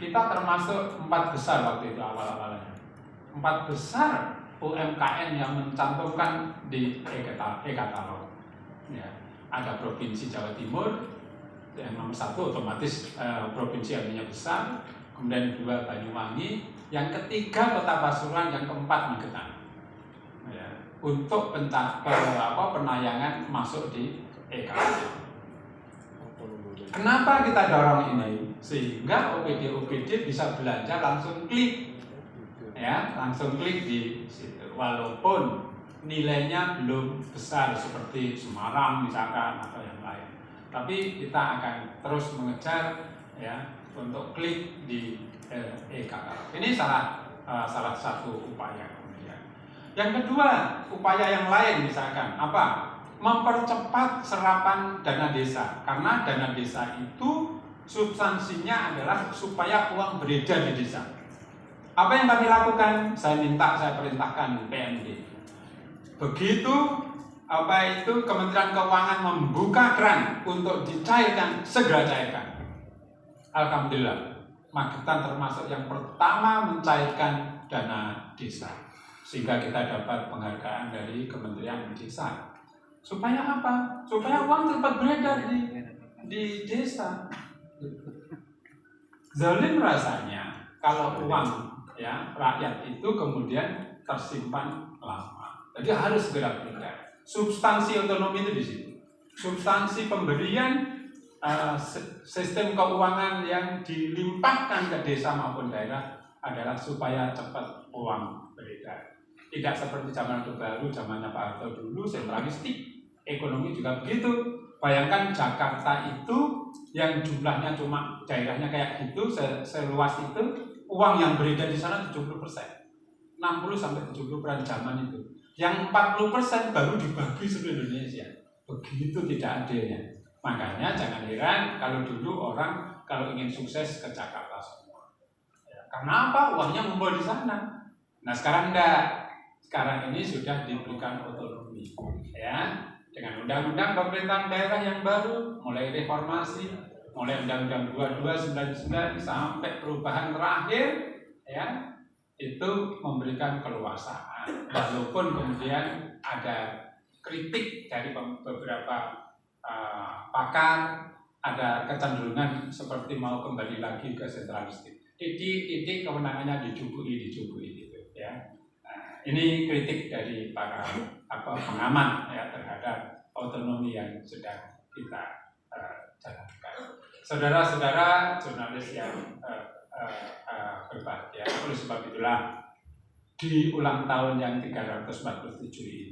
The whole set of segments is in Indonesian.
kita termasuk 4 besar waktu itu awal-awalnya. 4 besar UMKM yang mencantumkan di e-katalog. Ya, ada Provinsi Jawa Timur yang nomor 1 otomatis provinsi artinya besar, kemudian 2 Banyuwangi, yang ketiga Kota Pasuruan, yang keempat Magetan. Ya, untuk penayangan masuk di e-katalog. Kenapa kita dorong ini? Sehingga OPD bisa belanja langsung klik, ya, langsung klik di situ. Walaupun nilainya belum besar seperti Semarang misalkan atau yang lain, tapi kita akan terus mengejar, ya, untuk klik di e-katalog. Ini salah satu upaya. Kemudian yang kedua, upaya yang lain misalkan apa? Mempercepat serapan dana desa, karena dana desa itu substansinya adalah supaya uang beredar di desa. Apa yang kami lakukan? Saya perintahkan PMD. Begitu Kementerian Keuangan membuka keran untuk dicairkan, segera cairkan. Alhamdulillah, Magetan termasuk yang pertama mencairkan dana desa, sehingga kita dapat penghargaan dari Kementerian Desa. Supaya apa? Supaya uang cepat beredar di desa. Zalim rasanya kalau uang, ya, rakyat itu kemudian tersimpan lama. Jadi harus segera beredar. Substansi otonomi itu di situ. Substansi pemberian sistem keuangan yang dilimpahkan ke desa maupun daerah adalah supaya cepat uang beredar. Tidak seperti zaman Orde Baru, zamannya Pak Harto dulu, sentralistik. Ekonomi juga begitu. Bayangkan Jakarta itu yang jumlahnya cuma daerahnya kayak gitu, seluas itu, uang yang beredar di sana 70%. 60-70% zaman itu. Yang 40% baru dibagi seluruh Indonesia. Begitu tidak adilnya. Makanya jangan heran kalau dulu orang kalau ingin sukses ke Jakarta semua. Ya, karena apa? Uangnya ngumpul di sana. Nah sekarang enggak. Sekarang ini sudah diberikan otonomi. Ya. Dengan undang-undang pemerintahan daerah yang baru, mulai reformasi, mulai undang-undang 2299 sampai perubahan terakhir, ya, itu memberikan keluasaan. Walaupun kemudian ada kritik dari beberapa pakar, ada kecenderungan seperti mau kembali lagi ke sentralistik. Titik kewenangannya dicubui gitu, ya. Ini kritik dari para pengamat, ya, terhadap otonomi yang sedang kita jalankan. Saudara-saudara jurnalis yang berbahagia, oleh sebab itulah di ulang tahun yang 347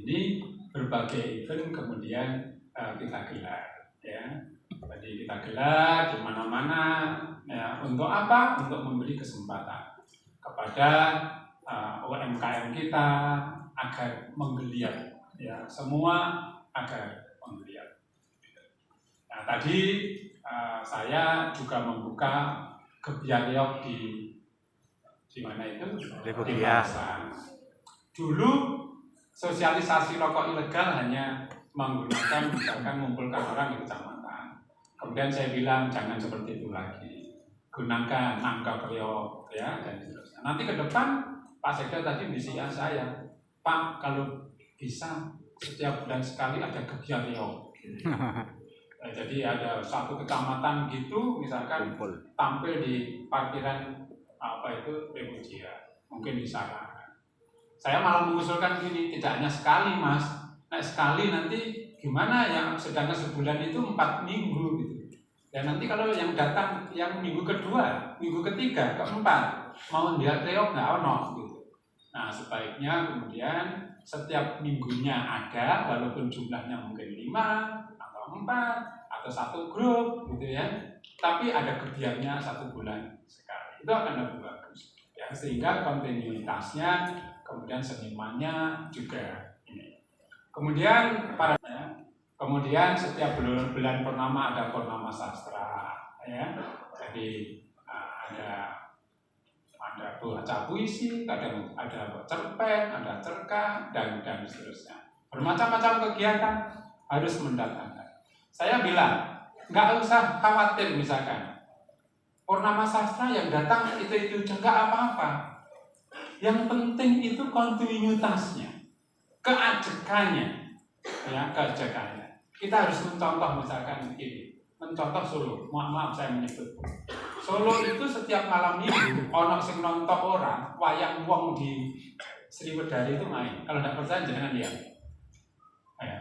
ini berbagai event kemudian kita gelar, ya. Jadi kita gelar di mana-mana, ya, untuk apa? Untuk memberi kesempatan kepada UMKM kita agar menggeliat, ya, semua agar menggeliat. Nah, tadi saya juga membuka Gebyariok di mana itu? Di Magetan. Dulu sosialisasi rokok ilegal hanya menggunakan misalkan mengumpulkan orang di kecamatan. Kemudian saya bilang jangan seperti itu lagi. Gunakan nangka priok, ya, dan seterusnya. Nanti ke depan Pak Sekda tadi misinya saya, Pak, kalau bisa setiap bulan sekali ada Gebyariok. Jadi ada satu kecamatan gitu, misalkan tampil di parkiran Remugia, mungkin di sana. Saya malah mengusulkan gini, tidak hanya sekali Mas, nah sekali nanti gimana yang sedangkan sebulan itu 4 minggu gitu. Dan nanti kalau yang datang yang minggu kedua, minggu ketiga, keempat, mau dia reok nggak ono gitu. Nah sebaiknya kemudian setiap minggunya ada, walaupun jumlahnya mungkin 5 atau 4 atau 1 grup gitu ya, tapi ada kebiasaannya 1 bulan sekali. Itu akan lebih bagus, ya, sehingga kontinuitasnya, kemudian senimannya juga ini. Kemudian kemudian setiap bulan purnama ada purnama sastra, ya. Jadi ada baca puisi, kadang ada cerpen, ada cerkah, dan seterusnya. Bermacam-macam kegiatan harus mendatangkan. Saya bilang, nggak usah khawatir misalkan. Purnama Sastra yang datang itu enggak apa-apa. Yang penting itu kontinuitasnya, keajekannya, ya keajekannya. Kita harus mencontoh misalkan ini, mencontoh Solo. Maaf saya menyebut Solo itu setiap malam minggu ono sing nonton orang wayang wong di Sriwedari itu main. Kalau tidak percaya jangan lihat. Ya.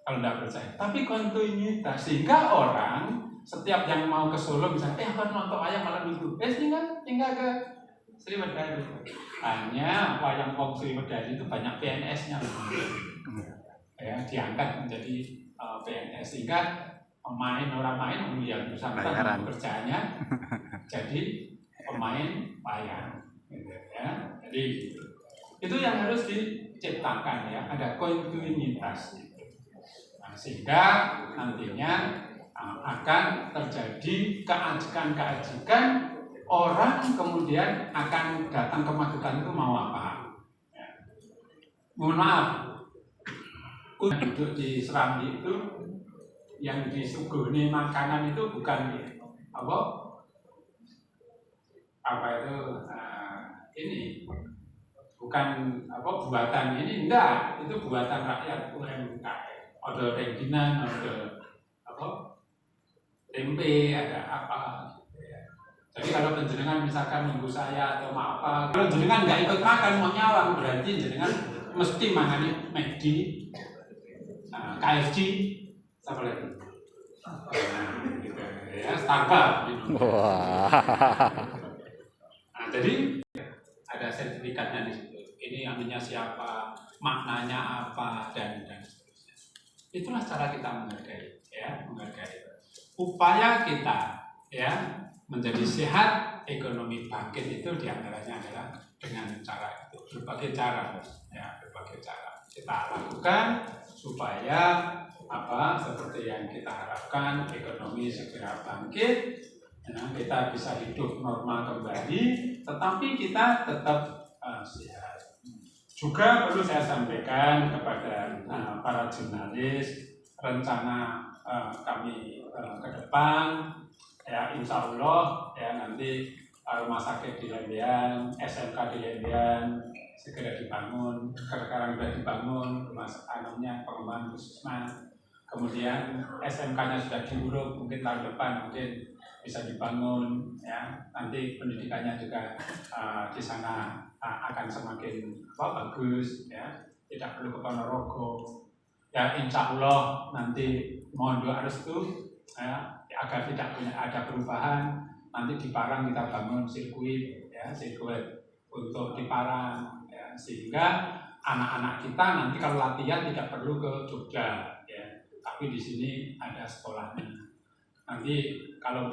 Kalau tidak percaya, tapi kontinuitas sehingga orang setiap yang mau ke Solo misalnya, aku nonton wayang malam minggu, tinggal ke Sriwedari. Hanya wayang wong Sriwedari itu banyak PNS-nya, ya diangkat menjadi PNS sehingga pemain orang main yang bersangkutan kerjanya jadi pemain wayang, ya. Jadi itu yang harus diciptakan ya, ada kontinuitas, sehingga nantinya akan terjadi keajekan orang kemudian akan datang ke Magetan itu mau apa? Ya. Mohon maaf, duduk di Serambi itu yang disuguhi makanan itu bukan apa itu ini bukan buatan ini, enggak, itu buatan rakyat UMKM. Ada rengginang, ada tempe, ada apa. Jadi kalau penjenengan misalkan nunggu saya atau apa, kalau jenengan nggak ikut makan mau nyawang, berarti jenengan mesti makannya McD, KFC, apa lagi? Ya, Starbucks. Gitu. Nah, jadi ada sertifikatnya di situ. Ini namanya siapa, maknanya apa, dan seterusnya. Itulah cara kita menghargai, ya, menghargai. Upaya kita, ya, menjadi sehat, ekonomi bangkit itu diantaranya adalah dengan cara itu, berbagai cara, ya, berbagai cara kita lakukan supaya seperti yang kita harapkan, ekonomi segera bangkit, ya, kita bisa hidup normal kembali, tetapi kita tetap sehat. Juga perlu saya sampaikan kepada para jurnalis, rencana kami ke depan, ya insya Allah ya nanti rumah sakit di Lembean, SMK di Lembean segera dibangun, sekarang sudah dibangun, pengembangan puskesmas, kemudian SMK-nya sudah diuruk, mungkin tahun depan mungkin bisa dibangun, ya nanti pendidikannya juga di sana akan semakin bagus, ya tidak perlu ke Ponorogo, ya insya Allah nanti mohon doa restu, ya agar tidak ada perubahan. Nanti di Parang kita bangun sirkuit untuk di Parang, ya, sehingga anak-anak kita nanti kalau latihan tidak perlu ke Jogja, ya, tapi di sini ada sekolahnya. Nanti kalau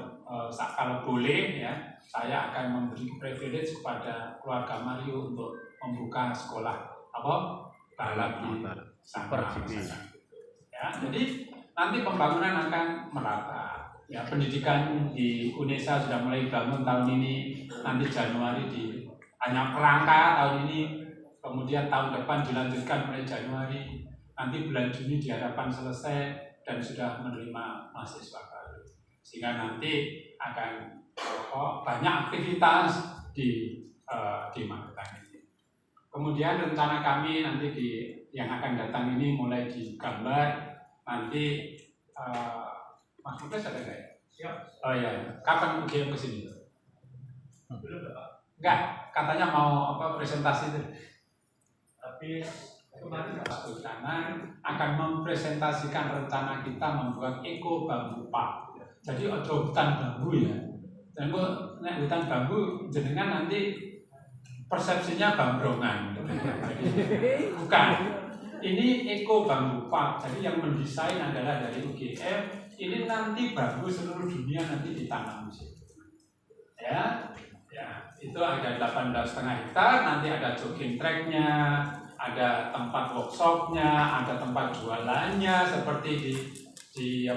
boleh, ya, saya akan memberi privilege kepada keluarga Mario untuk membuka sekolah balap di sana. Ya, jadi nanti pembangunan akan merata. Ya, pendidikan di UNESA sudah mulai bangun tahun ini. Nanti Januari di hanya kerangka tahun ini. Kemudian tahun depan dilanjutkan mulai Januari. Nanti bulan Juni diharapkan selesai dan sudah menerima mahasiswa baru. Sehingga nanti akan banyak aktivitas di Magetan ini. Kemudian rencana kami nanti yang akan datang ini mulai digambar. Nanti Mas Muklis ada nggak ya? Siap. Oh iya. Kapan UGM ke sini? Belum, Pak. Enggak, katanya mau presentasi itu. Tapi kemarin Pak Sultanan akan mempresentasikan rencana kita membuat Eko Bambu Park. Jadi ada hutan bambu ya. Dan hutan bambu jenengan nanti persepsinya bambrongan. Jadi bukan. Ini Eko Bambu Park. Jadi yang mendesain adalah dari UGM. Ini nanti bambu seluruh dunia nanti ditanam di situ. Ya, itu ada 18,5 hektar. Nanti ada jogging tracknya, ada tempat workshopnya, ada tempat jualannya seperti di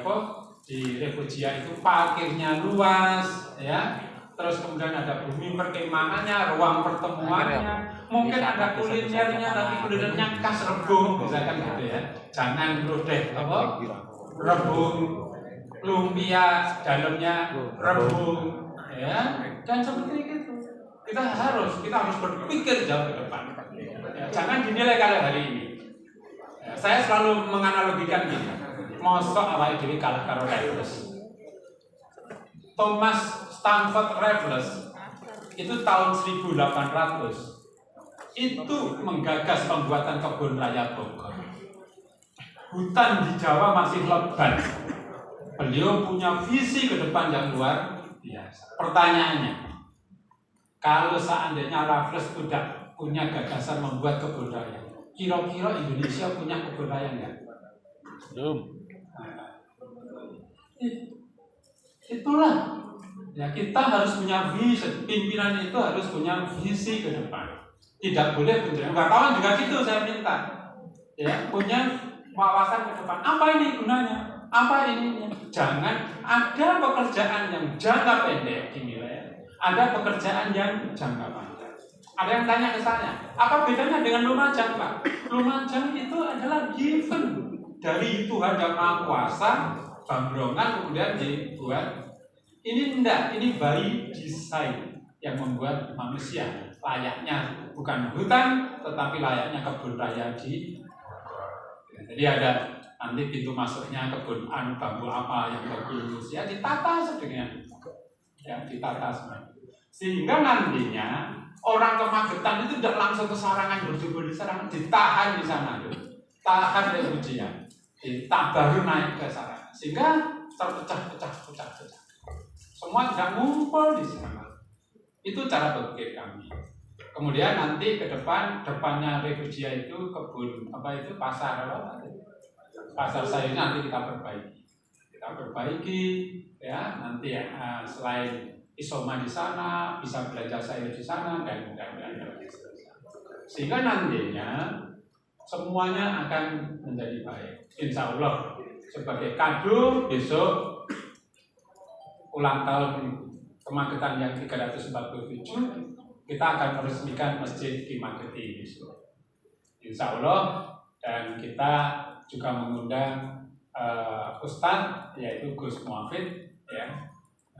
Refugia itu parkirnya luas, ya. Terus kemudian ada bumi perkemahannya, ruang pertemuannya, mungkin ada kulinernya, tapi kulinernya khas Rebung, misalkan gitu ya. Jangan dulu deh rebung lumpia dalamnya rebung, ya, dan seperti itu. Kita harus berpikir jauh ke depan. Ya, jangan dinilai kalau hari ini. Ya, saya selalu menganalogikan gini. Mosok awake dhewe kalah karo Raffles. Thomas Stamford Raffles itu tahun 1800 itu menggagas pembuatan kebun raya Bogor. Hutan di Jawa masih lebat. Beliau punya visi ke depan yang luar biasa. Pertanyaannya, kalau seandainya Raffles tidak punya gagasan membuat kebun raya, kira-kira Indonesia punya kebun raya nggak? Belum. Itulah. Ya, kita harus punya visi, pimpinan itu harus punya visi ke depan. Tidak boleh berjalan. Wartawan juga gitu saya minta. Ya, punya wawasan ke depan. Apa ini gunanya? Apa ini? Jangan ada pekerjaan yang jangka pendek dinilai, ada pekerjaan yang jangka panjang. Ada yang tanya ke saya, apa bedanya dengan Lumajang, Pak? Lumajang itu adalah given dari Tuhan yang Maha Kuasa, bangrongan kemudian dibuat. Ini enggak, ini by design yang membuat manusia layaknya bukan hutan, tetapi layaknya kebun raya di Bogor. Jadi ada nanti pintu masuknya kebun bambu apa yang bagus, ya ditata sedemikian, ya ditata semua. Sehingga nantinya orang ke Magetan itu tidak langsung ke Sarangan berjubel di Sarangan, ditahan di sana, tahan dari ujian, baru naik ke Sarangan, sehingga terpecah. Semua tidak ngumpul di sana. Itu cara berpikir kami. Kemudian nanti ke depannya Refugia itu kebun pasar sayurnya nanti kita perbaiki, ya nanti ya selain isoma di sana bisa belanja sayur di sana dan sehingga nantinya semuanya akan menjadi baik. Insya Allah sebagai kado besok ulang tahun Kemagetan yang 347 kita akan meresmikan masjid di Mageti besok. Insya Allah, dan kita juga mengundang Ustadz yaitu Gus Muafid, ya.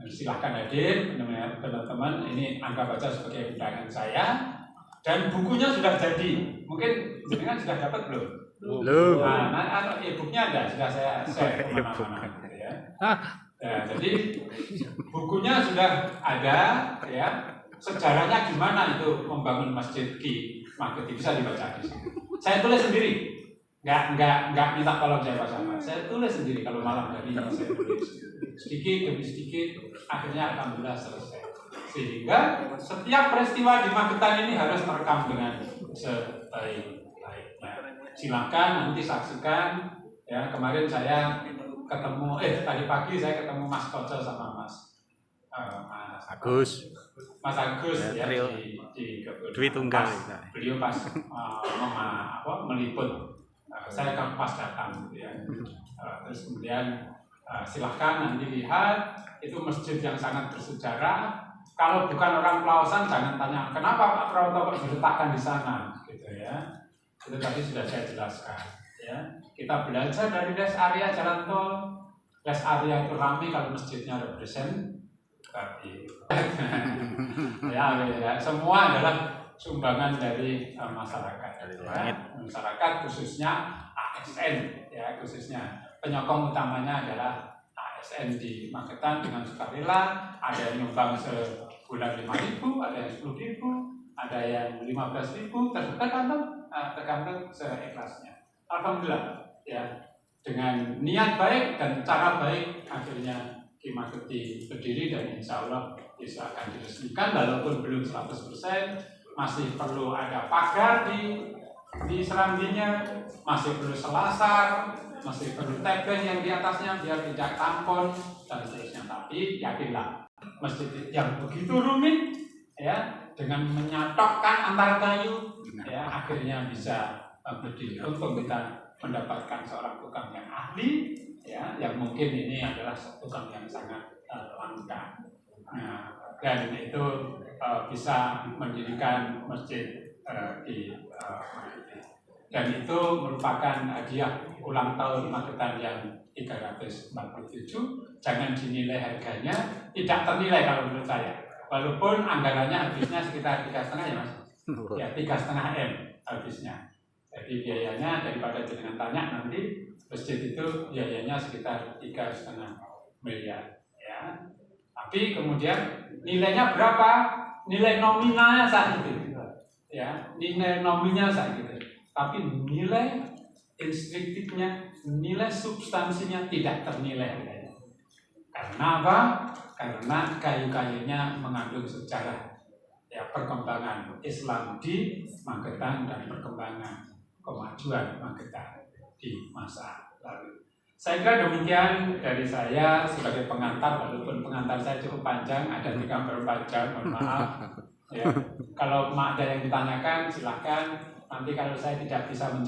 Silahkan hadir teman-teman. Ini anggap aja sebagai undangan saya. Dan bukunya sudah jadi. Mungkin jenengan sudah dapat belum? Belum. Nah, e-booknya ada, sudah saya share kemana-mana, ya. Ya, jadi bukunya sudah ada, ya. Sejarahnya gimana itu membangun masjid di Mageti bisa dibaca di sini. Saya tulis sendiri, nggak minta tolong siapa-siapa. Saya tulis sendiri kalau malam hari ini saya tulis sedikit demi sedikit, akhirnya alhamdulillah selesai. Sehingga setiap peristiwa di Magetan ini harus terekam dengan sebaik-baiknya. Silakan nanti saksikan. Ya, kemarin saya ketemu, tadi pagi saya ketemu Mas Koco sama Mas Agus ya, di Dwi Tunggal. Beliau pas meliput, saya kan pas datang gitu ya. Terus kemudian silahkan nanti lihat, itu masjid yang sangat bersejarah. Kalau bukan orang Pelausan jangan tanya kenapa Pak Prawoto kok diletakkan di sana gitu ya. Itu tadi sudah saya jelaskan, ya. Kita belajar dari rest area jalan tol. Rest area itu ramai kalau masjidnya representatif. ya, semua adalah sumbangan dari masyarakat. Ya. Masyarakat khususnya ASN, ya, khususnya penyokong utamanya adalah ASN di Magetan dengan sukarela. Ada yang nyumbang sebulan 5.000, ada yang 10.000, ada yang 15.000, tergantung seikhlasnya. Alhamdulillah, ya, dengan niat baik dan cara baik akhirnya Ki Mageti berdiri dan insya Allah bisa akan diresmikan walaupun belum 100%, masih perlu ada pagar di serambinya, masih perlu selasar, masih perlu tebeng yang di atasnya biar tidak tampon dan seterusnya. Tapi yakinlah masjid yang begitu rumit, ya, dengan menyatokkan antar kayu, ya, akhirnya bisa berdiri. Untuk kita mendapatkan seorang tukang yang ahli, ya, yang mungkin ini adalah tukang yang sangat langka. Nah, dan itu bisa mendirikan masjid di Mageti. dan itu merupakan hadiah ulang tahun Magetan yang 347. Jangan dinilai harganya, tidak ternilai kalau menurut saya. Walaupun anggarannya habisnya sekitar 3,5 ya Mas. Ya 3,5 M habisnya. Jadi biayanya daripada jenengan tanya nanti masjid itu biayanya sekitar 3,5 miliar. Ya. Tapi kemudian nilainya berapa? Nilai nominalnya saat itu. Ya, nilai nominalnya saat itu. Tapi nilai instruktifnya, nilai substansinya tidak ternilai. Karena apa? Karena kayu-kayunya mengandung sejarah ya perkembangan Islam di Magetan dan perkembangan kemajuan Magetan di masa lalu. Saya kira demikian dari saya sebagai pengantar, walaupun pengantar saya cukup panjang, ada 3/4 jam, mohon maaf. Ya, kalau ada yang ditanyakan silakan. Nanti kalau saya tidak bisa menjawab